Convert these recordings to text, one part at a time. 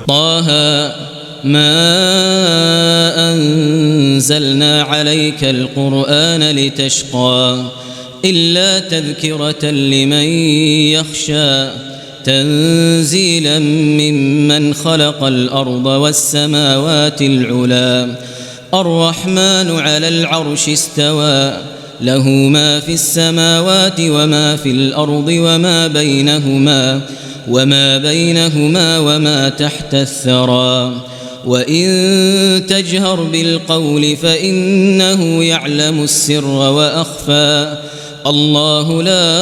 طه ما أنزلنا عليك القرآن لتشقى إلا تذكرة لمن يخشى تنزيلا ممن خلق الأرض والسماوات العلى الرحمن على العرش استوى له ما في السماوات وما في الأرض وما بينهما وما تحت الثرى وإن تجهر بالقول فإنه يعلم السر وأخفى الله لا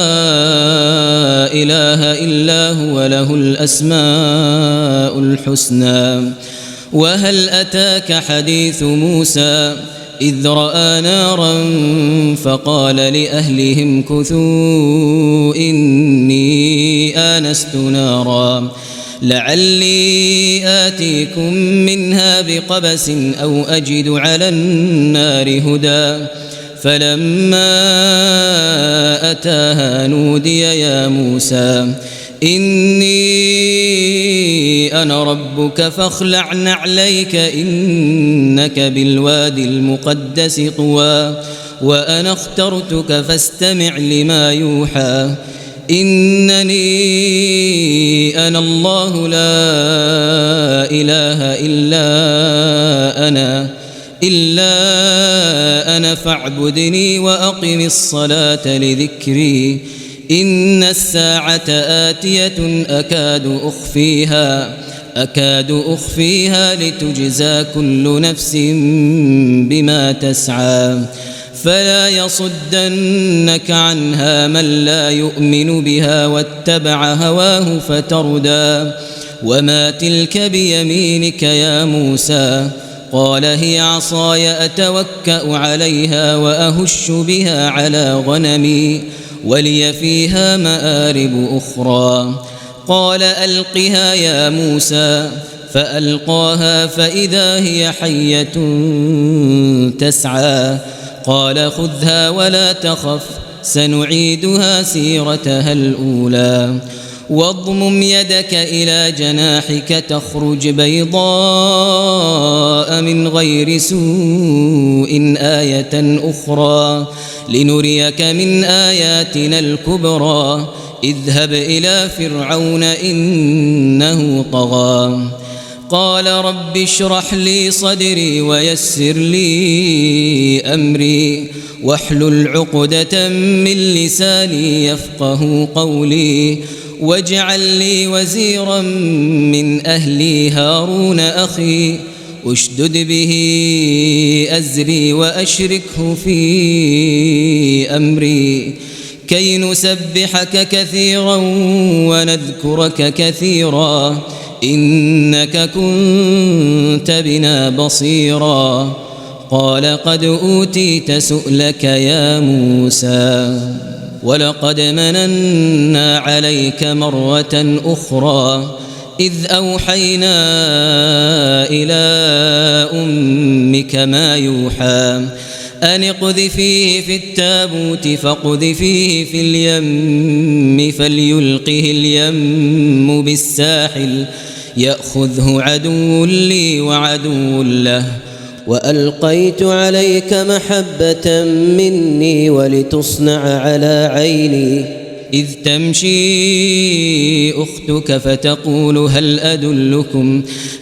إله إلا هو له الأسماء الحسنى وهل أتاك حديث موسى إذ رأى نارا فقال لأهلهم كثوا إني آنست نارا لعلي آتيكم منها بقبس أو أجد على النار هدى فلما أتاها نودي يا موسى إني أنا ربك فاخلع نعليك إنك بالوادي المقدس طوى وأنا اخترتك فاستمع لما يوحى إنني أنا الله لا إله إلا أنا فاعبدني وأقم الصلاة لذكري إن الساعة آتية أكاد أخفيها لتجزى كل نفس بما تسعى فلا يصدنك عنها من لا يؤمن بها واتبع هواه فتردى وما تلك بيمينك يا موسى قال هي عصاي أتوكأ عليها وأهش بها على غنمي ولي فيها مآرب أخرى قال ألقها يا موسى فألقاها فإذا هي حية تسعى قال خذها ولا تخف سنعيدها سيرتها الأولى واضمم يدك إلى جناحك تخرج بيضاء من غير سوء آية أخرى لنريك من آياتنا الكبرى اذهب إلى فرعون إنه طغى قال رب اشرح لي صدري ويسر لي أمري واحلل عقدة من لساني يفقه قولي واجعل لي وزيرا من أهلي هارون أخي أشدد به أزري وأشركه في أمري كي نسبحك كثيرا ونذكرك كثيرا إنك كنت بنا بصيرا قال قد أوتيت سؤلك يا موسى ولقد مننا عليك مرة أخرى إذ أوحينا إلى أمك ما يوحى أن اقذفيه في التابوت فاقذفيه في اليم فليلقه اليم بالساحل يأخذه عدو لي وعدو له وألقيت عليك محبة مني ولتصنع على عيني إذ تمشي أختك فتقول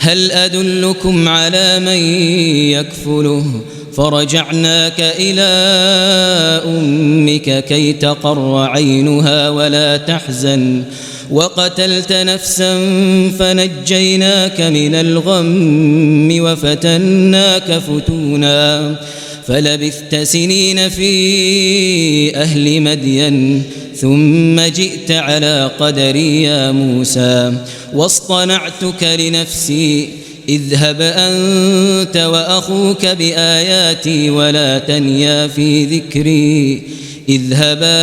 هل أدلكم على من يكفله فرجعناك إلى أمك كي تقر عينها ولا تحزن وقتلت نفسا فنجيناك من الغم وفتناك فتونا فلبثت سنين في أهل مدين ثم جئت على قدري يا موسى واصطنعتك لنفسي اذهب أنت وأخوك بآياتي ولا تنيا في ذكري اذهبا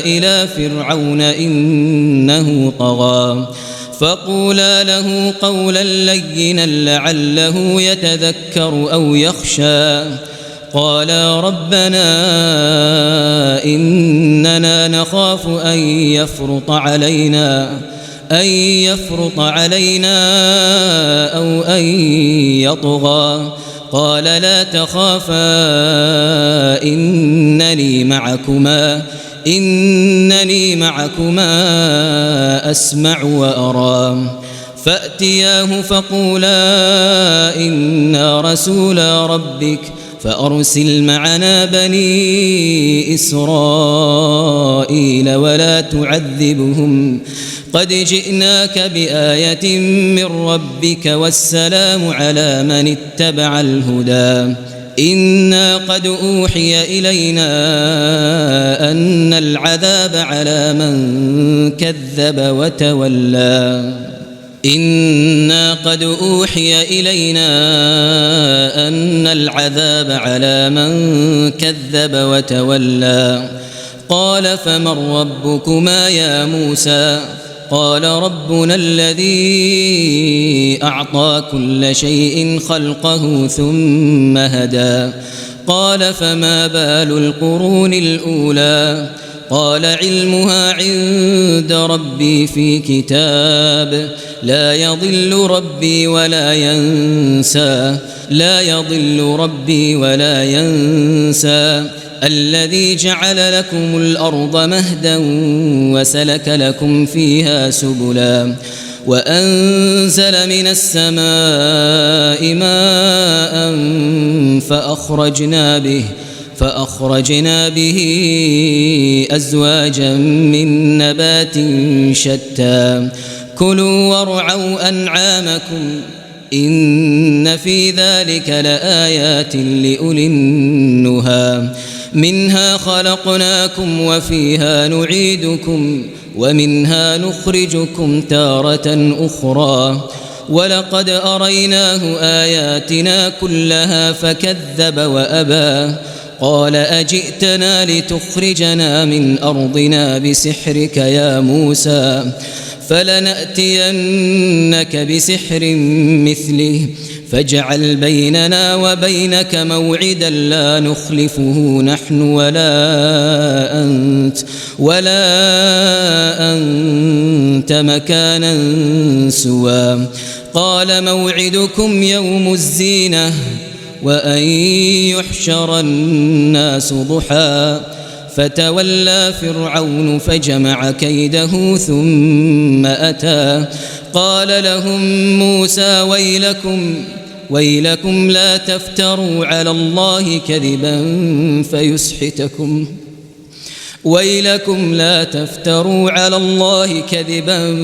إلى فرعون إنه طغى فقولا له قولا لينا لعله يتذكر أو يخشى قالا ربنا إننا نخاف أن يفرط علينا أن يفرط علينا أو أن يطغى. قال لا تخافا إنني معكما أسمع وأرى. فأتياه فقولا إنا رسولا ربك فأرسل معنا بني إسرائيل ولا تعذبهم قد جئناك بآية من ربك والسلام على من اتبع الهدى. إنا قد أوحي إلينا أن العذاب على من كذب وتولى. إنا قد أوحي إلينا أن العذاب على من كذب وتولى. قال فمن ربكما يا موسى؟ قال ربنا الذي أعطى كل شيء خلقه ثم هدى. قال فما بال القرون الأولى؟ قال علمها عند ربي في كتاب لا يضل ربي ولا ينسى الذي جعل لكم الأرض مهدا وسلك لكم فيها سبلا وأنزل من السماء ماء فأخرجنا به أزواجا من نبات شتى كلوا وارعوا أنعامكم إن في ذلك لآيات لأولي النهى. منها خلقناكم وفيها نعيدكم ومنها نخرجكم تارة أخرى. ولقد أريناه آياتنا كلها فكذب وأبى. قال أجئتنا لتخرجنا من أرضنا بسحرك يا موسى؟ فلنأتينك بسحر مثله فاجعل بيننا وبينك موعدا لا نخلفه نحن ولا أنت مكانا سوى. قال موعدكم يوم الزينة وأن يحشر الناس ضحى. فتولى فرعون فجمع كيده ثم أتى. قال لهم موسى ويلكم لا تفتروا على الله كذبا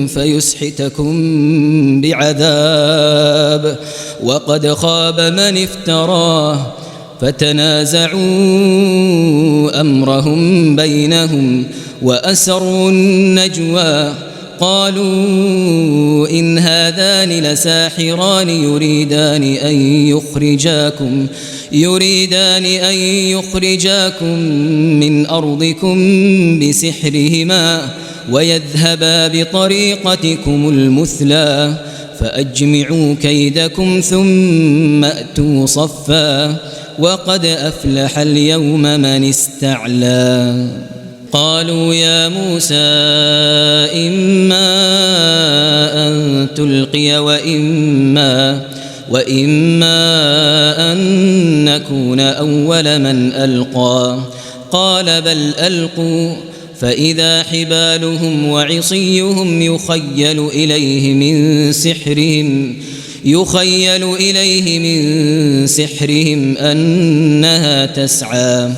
فيسحتكم بعذاب وقد خاب من افتراه. فتنازعوا أمرهم بينهم وأسروا النجوى. قالوا إن هذان لساحران يريدان أن يخرجاكم من أرضكم بسحرهما ويذهبا بطريقتكم المثلى. فأجمعوا كيدكم ثم أتوا صفا وقد أفلح اليوم من استعلى. قالوا يا موسى إما أن تلقي وإما أن نكون أول من ألقى. قال بل ألقوا فإذا حبالهم وعصيهم يخيل إليه من سحرهم أنها تسعى.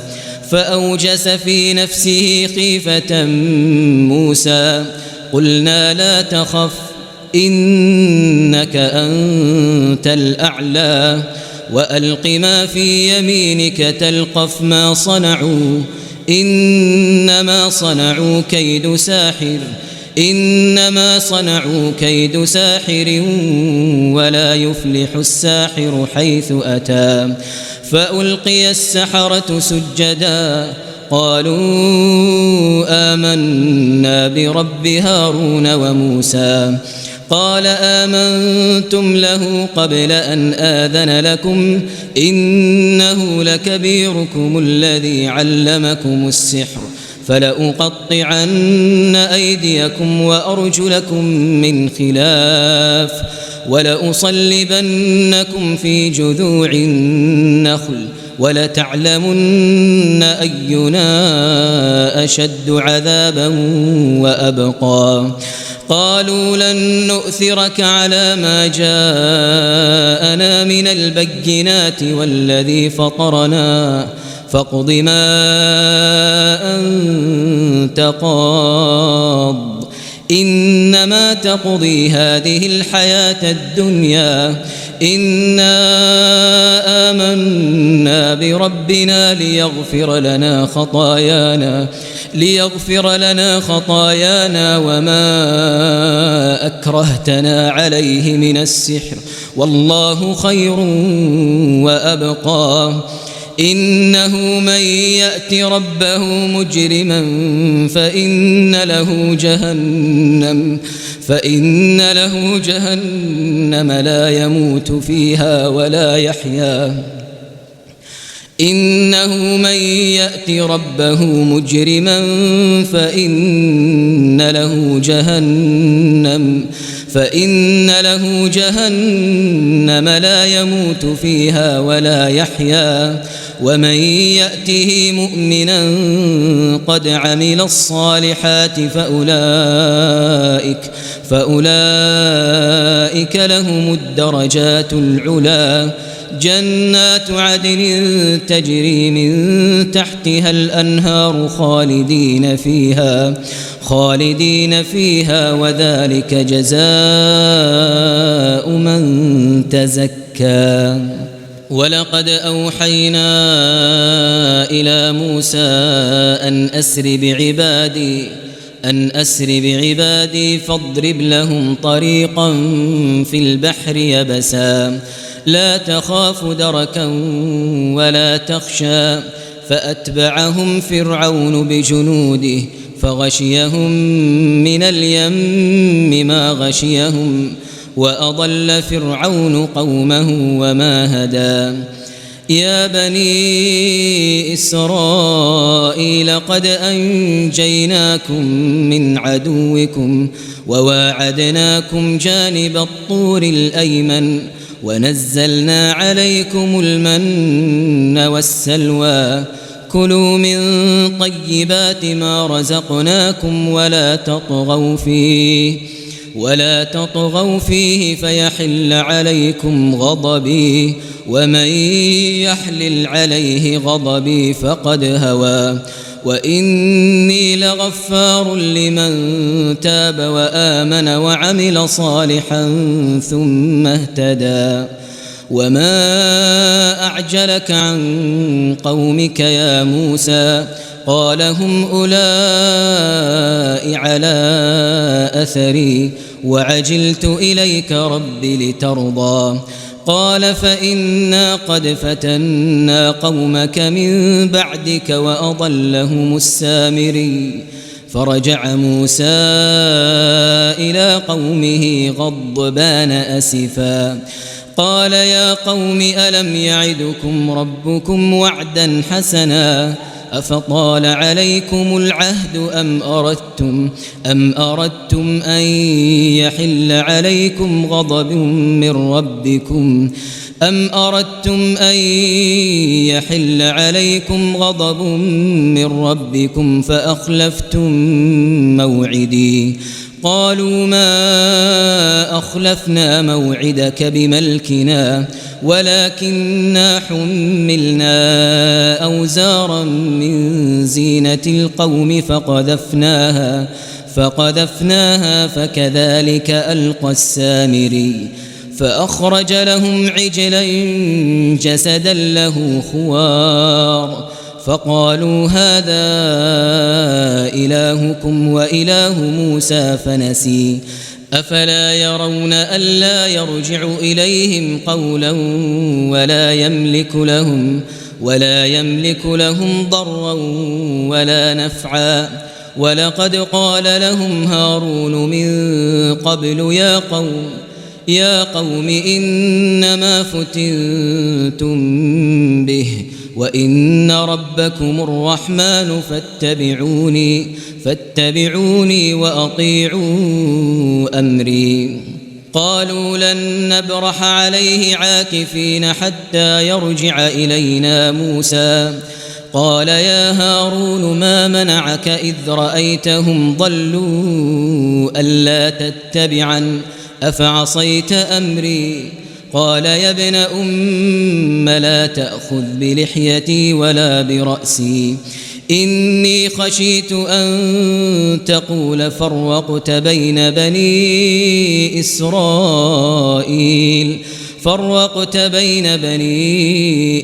فأوجس في نفسه خيفة موسى. قلنا لا تخف إنك أنت الأعلى وألق ما في يمينك تلقف ما صنعوا إنما صنعوا كيد ساحر ولا يفلح الساحر حيث أتى. فألقي السحرة سجدا قالوا آمنا برب هارون وموسى. قال آمنتم له قبل أن آذن لكم إنه لكبيركم الذي علمكم السحر فلأقطعن أيديكم وأرجلكم من خلاف ولأصلبنكم في جذوع النخل ولتعلمن أينا أشد عذابا وأبقى قالوا لن نؤثرك على ما جاءنا من البينات والذي فطرنا فاقض ما أنت قاض إنما تقضي هذه الحياة الدنيا إنا آمنا بربنا ليغفر لنا خطايانا وما أكرهتنا عليه من السحر والله خير وأبقى إنه من يأت ربه مجرما فإن له جهنم لا يموت فيها ولا يحيا إنه من يأت ربه مجرما فإن له جهنم لا يموت فيها ولا يحيا ومن يأته مؤمنا قد عمل الصالحات فأولئك لهم الدرجات العلى جنات عدن تجري من تحتها الأنهار خالدين فيها وذلك جزاء من تزكى ولقد أوحينا إلى موسى أن أسر بعبادي فاضرب لهم طريقا في البحر يبسا لا تخاف دركا ولا تخشى فأتبعهم فرعون بجنوده فغشيهم من اليم ما غشيهم وأضل فرعون قومه وما هدى يا بني إسرائيل قد أنجيناكم من عدوكم وواعدناكم جانب الطور الأيمن ونزلنا عليكم المن والسلوى كلوا من طيبات ما رزقناكم ولا تطغوا فيه فيحل عليكم غضبي ومن يحلل عليه غضبي فقد هوى وإني لغفار لمن تاب وآمن وعمل صالحا ثم اهتدى وما أعجلك عن قومك يا موسى قال هم أولئك على أثري وعجلت إليك رب لترضى قال فإنا قد فتنا قومك من بعدك وأضلهم السامري فرجع موسى إلى قومه غضبان أسفا قال يا قوم ألم يعدكم ربكم وعدا حسنا أفطال عليكم العهد أم أردتم أن يحل عليكم غضب من ربكم فأخلفتم موعدي قالوا ما أخلفنا موعدك بملكنا ولكننا حملنا أوزارا من زينة القوم فقذفناها فكذلك ألقى السامري فأخرج لهم عجلا جسدا له خوار فقالوا هذا إلهكم وإله موسى فنسي أفلا يرون ألا يرجع إليهم قولا ولا يملك لهم ضرا ولا نفعا ولقد قال لهم هارون من قبل يا قوم إنما فتنتم به وإن ربكم الرحمن فاتبعوني وأطيعوا أمري. قالوا لن نبرح عليه عاكفين حتى يرجع إلينا موسى. قال يا هارون ما منعك إذ رأيتهم ضلوا ألا تتبعن أفعصيت أمري؟ قال يا ابن أم لا تأخذ بلحيتي ولا برأسي إني خشيت أن تقول فرقت بين بني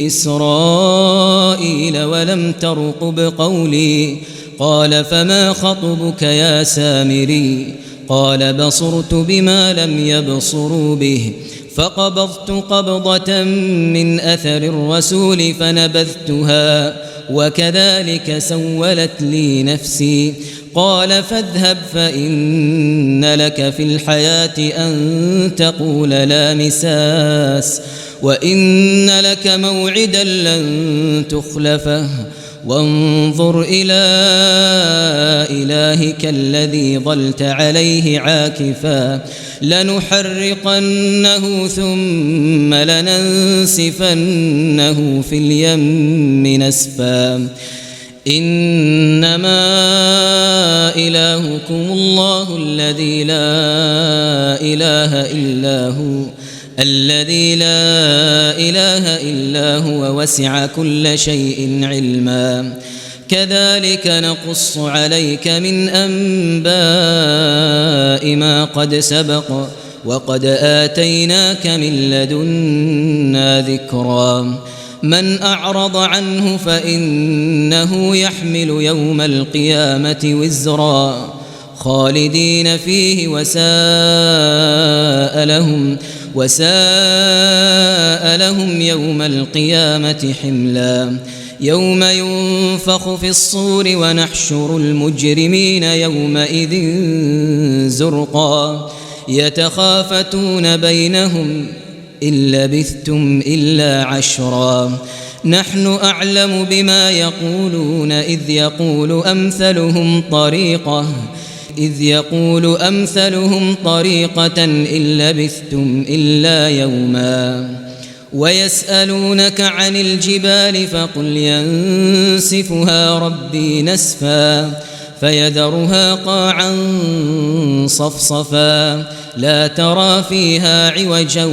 إسرائيل ولم ترقب قولي. قال فما خطبك يا سامري؟ قال بصرت بما لم يبصروا به فقبضت قبضة من أثر الرسول فنبذتها وكذلك سولت لي نفسي. قال فاذهب فإن لك في الحياة أن تقول لا مساس وإن لك موعدا لن تخلفه وانظر إلى إلهك الذي ظلت عليه عاكفا لنحرقنه ثم لننسفنه في اليم نسفا. إنما إلهكم الله الذي لا إله إلا هو وسع كل شيء علما. كذلك نقص عليك من أنباء ما قد سبق وقد آتيناك من لدنا ذكرا. من أعرض عنه فإنه يحمل يوم القيامة وزرا خالدين فيه وساء لهم يوم القيامة حملا. يوم ينفخ في الصور ونحشر المجرمين يومئذ زرقا يتخافتون بينهم إن لبثتم إلا عشرا نحن أعلم بما يقولون إذ يقول أمثلهم طريقة إن لبثتم إلا يوما. ويسألونك عن الجبال فقل ينسفها ربي نسفا فيذرها قاعا صفصفا لا ترى فيها عوجا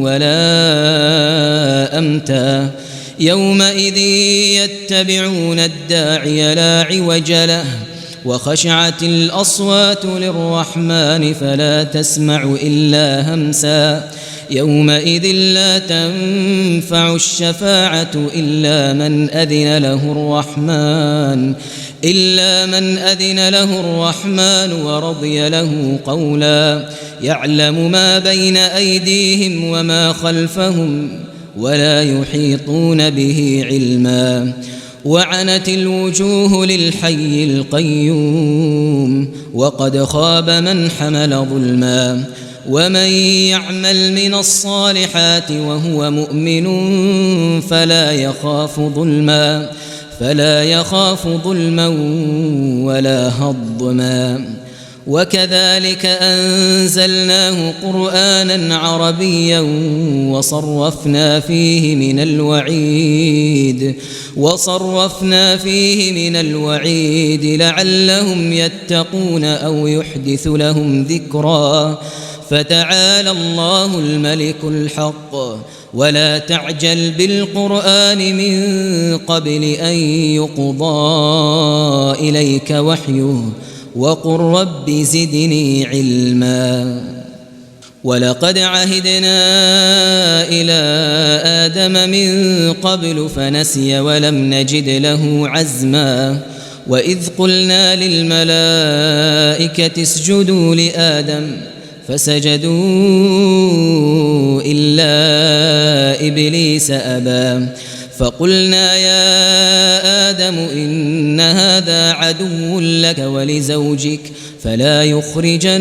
ولا أمتا. يومئذ يتبعون الداعي لا عوج له وخشعت الأصوات للرحمن فلا تسمع إلا همسا. يومئذ لا تنفع الشفاعة إلا من أذن له الرحمن ورضي له قولا. يعلم ما بين أيديهم وما خلفهم ولا يحيطون به علما. وعنت الوجوه للحي القيوم وقد خاب من حمل ظلما. ومن يعمل من الصالحات وهو مؤمن فلا يخاف ظلما ولا هضما. وكذلك أنزلناه قرآنا عربيا وصرفنا فيه من الوعيد لعلهم يتقون أو يحدث لهم ذكرا. فتعالى الله الملك الحق ولا تعجل بالقرآن من قبل أن يقضى إليك وحيه وقل رب زدني علما. ولقد عهدنا إلى آدم من قبل فنسي ولم نجد له عزما. وإذ قلنا للملائكة اسجدوا لآدم فسجدوا إلا إبليس أبى. فقلنا يا آدم إن هذا عدو لك ولزوجك فلا يخرجنكما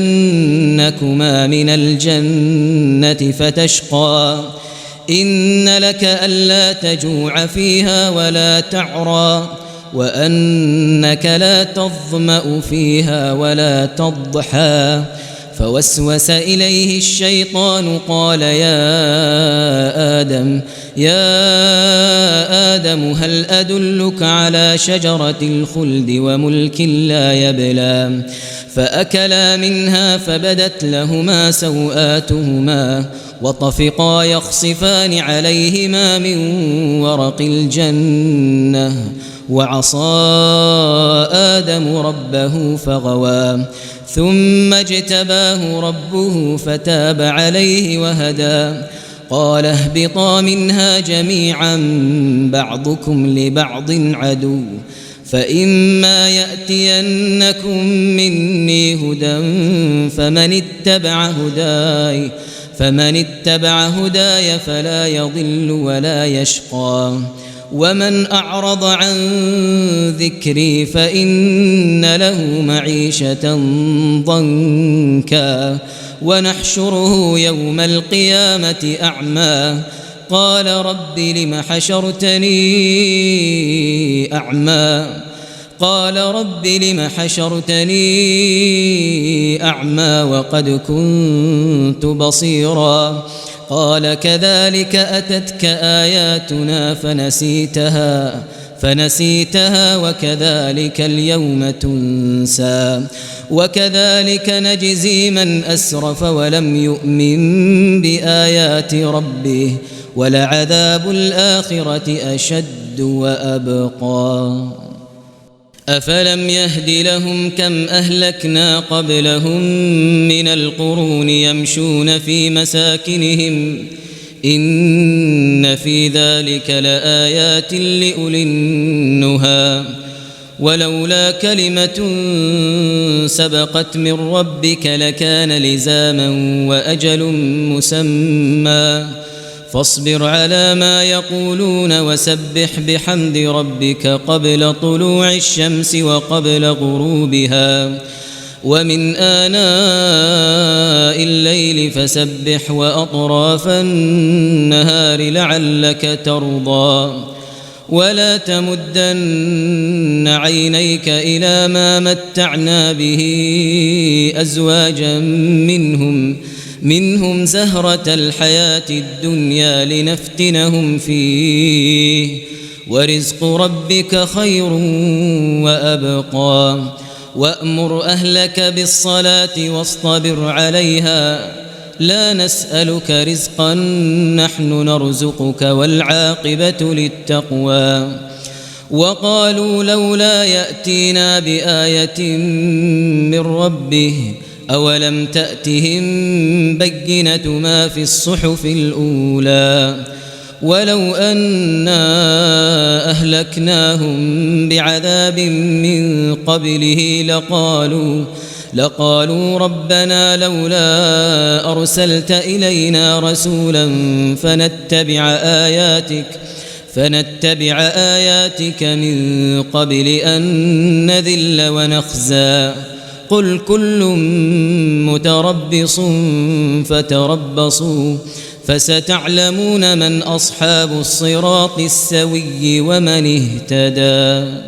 من الجنة فتشقى. إن لك ألا تجوع فيها ولا تعرى وأنك لا تظمأ فيها ولا تضحى فوسوس إليه الشيطان قال يا آدم هل أدلك على شجرة الخلد وملك لا يبلى فأكلا منها فبدت لهما سوآتهما وطفقا يخصفان عليهما من ورق الجنة وعصى آدم ربه فغوى ثم اجتباه ربه فتاب عليه وهدى قال اهبطا منها جميعا بعضكم لبعض عدو فإما يأتينكم مني هدى فمن اتبع هداي فلا يضل ولا يشقى ومن أعرض عن ذكري فإن له معيشة ضنكا ونحشره يوم القيامة أعمى قال رب لم حشرتني أعمى وقد كنت بصيرا قال كذلك أتتك آياتنا فنسيتها وكذلك اليوم تنسى وكذلك نجزي من أسرف ولم يؤمن بآيات ربه ولعذاب الآخرة أشد وأبقى أفلم يهد لهم كم أهلكنا قبلهم من القرون يمشون في مساكنهم إن في ذلك لآيات لأولي النهى ولولا كلمة سبقت من ربك لكان لزاما وأجل مسمى فاصبر على ما يقولون وسبح بحمد ربك قبل طلوع الشمس وقبل غروبها ومن آناء الليل فسبح وأطراف النهار لعلك ترضى ولا تمدن عينيك إلى ما متعنا به أزواجا منهم زهرة الحياة الدنيا لنفتنهم فيه ورزق ربك خير وأبقى وأمر أهلك بالصلاة واصطبر عليها لا نسألك رزقا نحن نرزقك والعاقبة للتقوى وقالوا لولا يأتينا بآية من ربه أولم تأتهم بينة ما في الصحف الأولى ولو أنا أهلكناهم بعذاب من قبله لقالوا ربنا لولا أرسلت إلينا رسولا فنتبع آياتك من قبل أن نذل ونخزى قل كل متربص فتربصوا فستعلمون من أصحاب الصراط السوي ومن اهتدى.